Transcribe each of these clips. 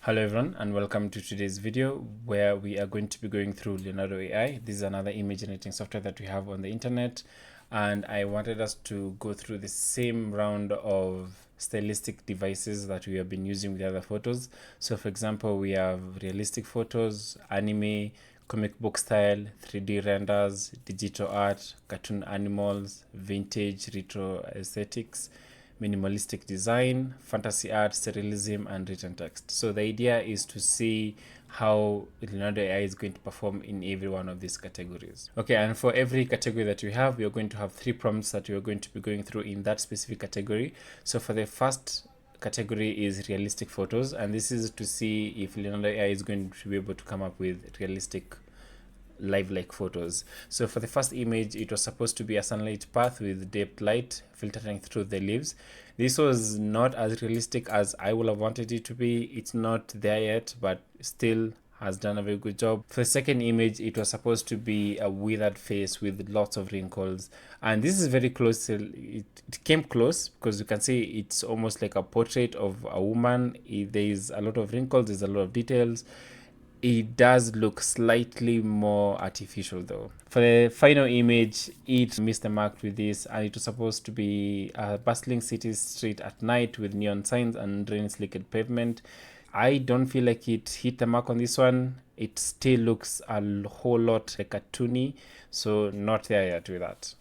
Hello everyone and welcome to today's video where we are going to be going through Leonardo AI. This is another image generating software that we have on the internet, and I wanted us to go through the same round of stylistic devices that we have been using with other photos. So for example, we have realistic photos, anime, comic book style, 3D renders, digital art, cartoon animals, vintage, retro aesthetics, minimalistic design, fantasy art, surrealism, and written text. So the idea is to see how Leonardo AI is going to perform in every one of these categories. Okay, and for every category that we have, we are going to have 3 prompts that we are going to be going through in that specific category. So for the first category is realistic photos, and this is to see if Leonardo AI is going to be able to come up with realistic lifelike photos. So for the first image, it was supposed to be a sunlight path with depth light filtering through the leaves. This was not as realistic as I would have wanted it to be. It's not there yet, but still has done a very good job. For the second image, it was supposed to be a withered face with lots of wrinkles, and this is very close. It came close because you can see it's almost like a portrait of a woman. There is a lot of wrinkles, there's a lot of details. It does look slightly more artificial though. For the final image, it missed the mark with this, and it was supposed to be a bustling city street at night with neon signs and rain-slicked pavement. I don't feel like it hit the mark on this one. It still looks a whole lot like cartoony, so not there yet with that.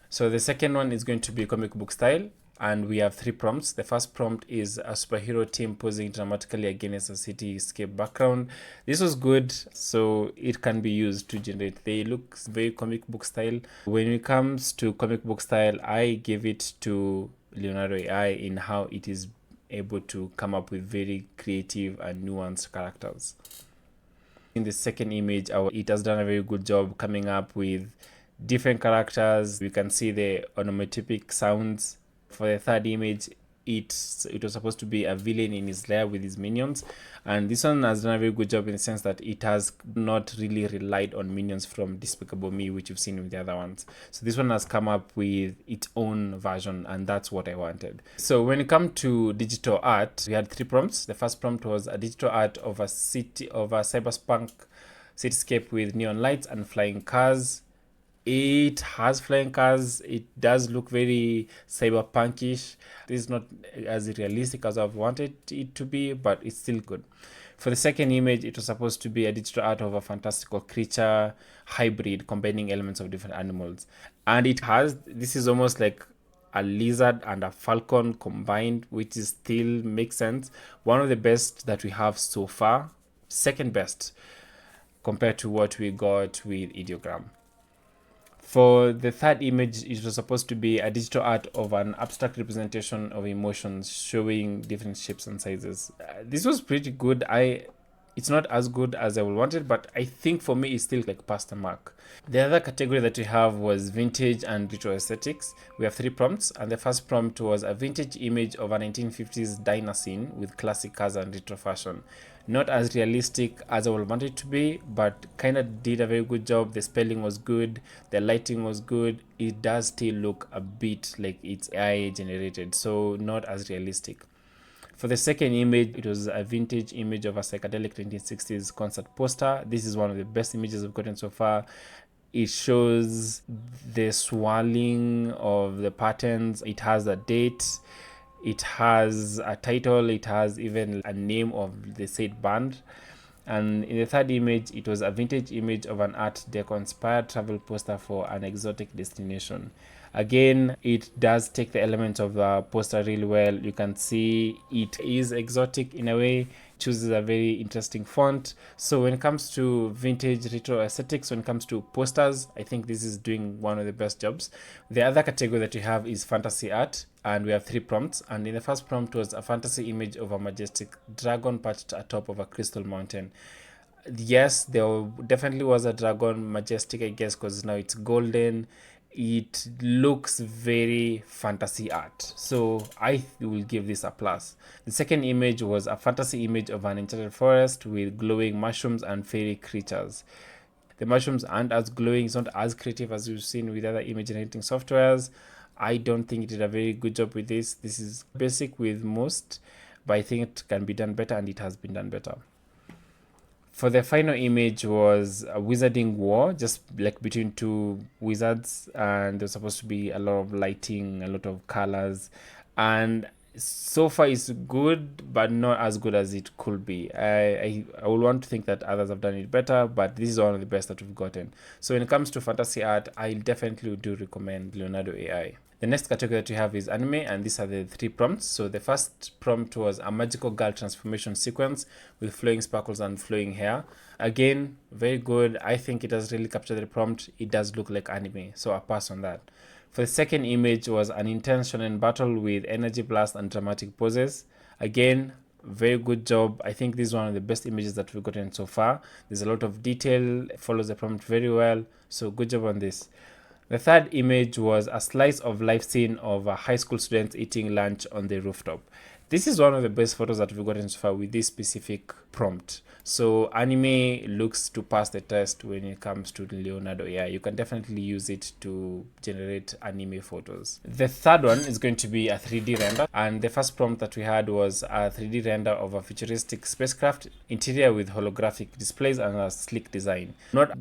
So the second one is going to be comic book style, and we have 3 prompts. The first prompt is a superhero team posing dramatically against a cityscape background. This was good, so it can be used to generate. They look very comic book style. When it comes to comic book style, I give it to Leonardo AI in how it is able to come up with very creative and nuanced characters. In the second image, it has done a very good job coming up with different characters. We can see the onomatopoeic sounds. For the third image, it was supposed to be a villain in his lair with his minions, and this one has done a very good job in the sense that it has not really relied on minions from Despicable Me, which you've seen with the other ones. So this one has come up with its own version, and that's what I wanted. So when it comes to digital art, we had 3 prompts. The first prompt was a digital art of a cyberpunk cityscape with neon lights and flying cars. It has flying cars. It does look very cyberpunkish. It's not as realistic as I've wanted it to be, but it's still good. For the second image, it was supposed to be a digital art of a fantastical creature hybrid combining elements of different animals. And this is almost like a lizard and a falcon combined, which is still makes sense. One of the best that we have so far, second best compared to what we got with ideogram. For the third image, it was supposed to be a digital art of an abstract representation of emotions showing different shapes and sizes. This was pretty good. It's not as good as I would want it, but I think for me it's still like past the mark. The other category that we have was vintage and retro aesthetics. We have 3 prompts, and the first prompt was a vintage image of a 1950s diner scene with classic cars and retro fashion. Not as realistic as I would want it to be, but kind of did a very good job. The spelling was good, the lighting was good. It does still look a bit like it's AI generated, so not as realistic. For the second image, it was a vintage image of a psychedelic 1960s concert poster. This is one of the best images I've gotten so far. It shows the swirling of the patterns. It has a date. It has a title. It has even a name of the said band. And in the third image, it was a vintage image of an Art Deco inspired travel poster for an exotic destination. Again, it does take the elements of the poster really well. You can see it is exotic in a way, chooses a very interesting font. So when it comes to vintage retro aesthetics, when it comes to posters, I think this is doing one of the best jobs. The other category that we have is fantasy art, and we have 3 prompts. And in the first prompt was a fantasy image of a majestic dragon perched atop of a crystal mountain. Yes, there definitely was a dragon, majestic, I guess, because now it's golden. It looks very fantasy art, so I will give this a plus. The second image was a fantasy image of an enchanted forest with glowing mushrooms and fairy creatures. The mushrooms aren't as glowing, it's not as creative as you've seen with other image generating softwares. I don't think it did a very good job with this. This is basic with most. but I think it can be done better, and it has been done better. For the final image was a wizarding war, just like between two wizards, and there's supposed to be a lot of lighting, a lot of colors, and so far it's good, but not as good as it could be. I would want to think that others have done it better, but this is one of the best that we've gotten. So when it comes to fantasy art, I definitely do recommend Leonardo AI. The next category that we have is anime, and these are the 3 prompts. So the first prompt was a magical girl transformation sequence with flowing sparkles and flowing hair. Again, very good. I think it does really capture the prompt. It does look like anime, so I pass on that. For the second image was an intense shonen battle with energy blast and dramatic poses. Again, very good job. I think this is one of the best images that we've gotten so far. There's a lot of detail, follows the prompt very well, so good job on this. The third image was a slice of life scene of high school students eating lunch on the rooftop. This is one of the best photos that we've gotten so far with this specific prompt. So anime looks to pass the test when it comes to Leonardo AI. You can definitely use it to generate anime photos. The third one is going to be a 3D render, and the first prompt that we had was a 3D render of a futuristic spacecraft interior with holographic displays and a sleek design.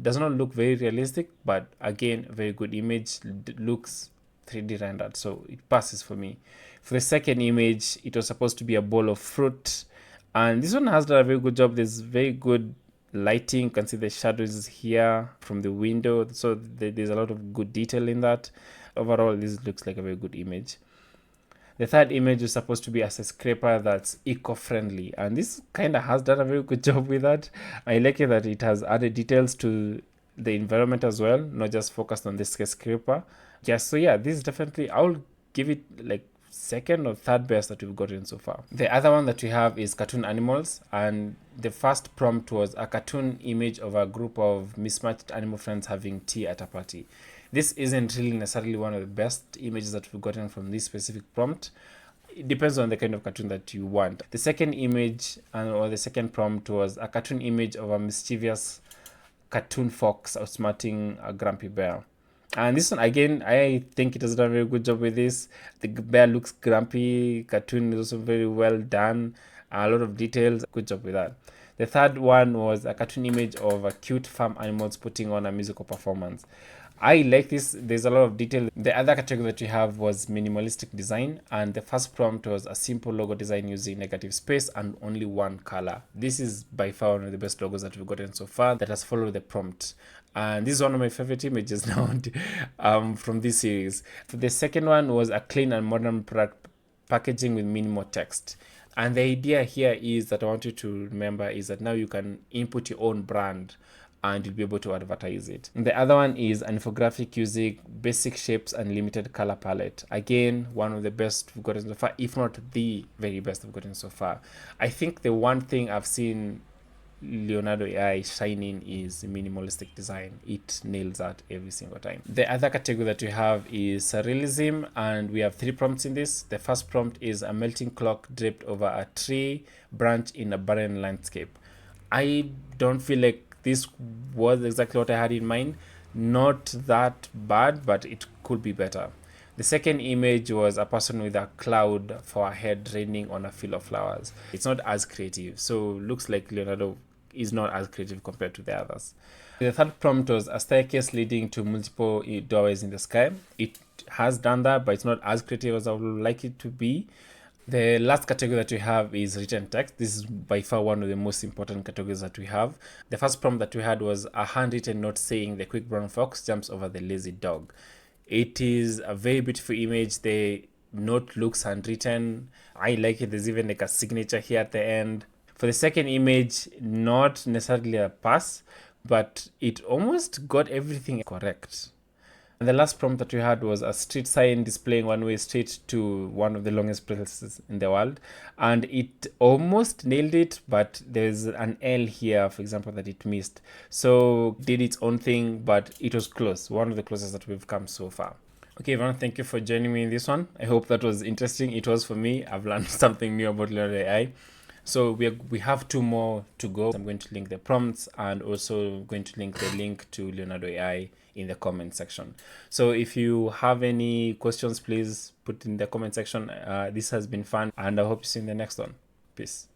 Does not look very realistic, but again, very good image. Looks 3D rendered, so it passes for me. For the second image, it was supposed to be a bowl of fruit, and this one has done a very good job. There's very good lighting. You can see the shadows here from the window, so there's a lot of good detail in that. Overall, this looks like a very good image. The third image is supposed to be a skyscraper that's eco-friendly, and this kind of has done a very good job with that. I like it that it has added details to the environment as well, not just focused on the skyscraper. Yeah, so yeah, this is definitely, I'll give it like second or third best that we've gotten so far. The other one that we have is cartoon animals, and the first prompt was a cartoon image of a group of mismatched animal friends having tea at a party. This isn't really necessarily one of the best images that we've gotten from this specific prompt. It depends on the kind of cartoon that you want. The second image or the second prompt was a cartoon image of a mischievous cartoon fox outsmarting a grumpy bear. And this one, again, I think it has done a very good job with this. The bear looks grumpy. Cartoon is also very well done. A lot of details. Good job with that. The third one was a cartoon image of a cute farm animals putting on a musical performance. I like this. There's a lot of detail. The other category that we have was minimalistic design, and the first prompt was a simple logo design using negative space and only one color. This is by far one of the best logos that we've gotten so far that has followed the prompt. And this is one of my favorite images now from this series. The second one was a clean and modern product packaging with minimal text. And the idea here is that I want you to remember is that now you can input your own brand and you'll be able to advertise it. And the other one is an infographic using basic shapes and limited color palette. Again, one of the best we've gotten so far, if not the very best we've gotten so far. I think the one thing I've seen Leonardo AI shining is minimalistic design. It nails that every single time. The other category that we have is Surrealism, and we have 3 prompts in this. The first prompt is a melting clock draped over a tree branch in a barren landscape. I don't feel like this was exactly what I had in mind. Not that bad, but it could be better. The second image was a person with a cloud for a head raining on a field of flowers. It's not as creative, so looks like Leonardo is not as creative compared to the others. The third prompt was a staircase leading to multiple doorways in the sky. It has done that, but it's not as creative as I would like it to be. The last category that we have is written text. This is by far one of the most important categories that we have. The first prompt that we had was a handwritten note saying the quick brown fox jumps over the lazy dog. It is a very beautiful image. The note looks handwritten. I like it. There's even like a signature here at the end. For the second image, not necessarily a pass, but it almost got everything correct. And the last prompt that we had was a street sign displaying one-way street to one of the longest places in the world. And it almost nailed it, but there's an L here, for example, that it missed. So did its own thing, but it was close. One of the closest that we've come so far. Okay, everyone, thank you for joining me in this one. I hope that was interesting. It was for me. I've learned something new about Leonardo AI. So we have 2 more to go. I'm going to link the prompts and also going to link the link to Leonardo AI in the comment section. So if you have any questions, please put in the comment section. This has been fun, and I hope to see you in the next one. Peace.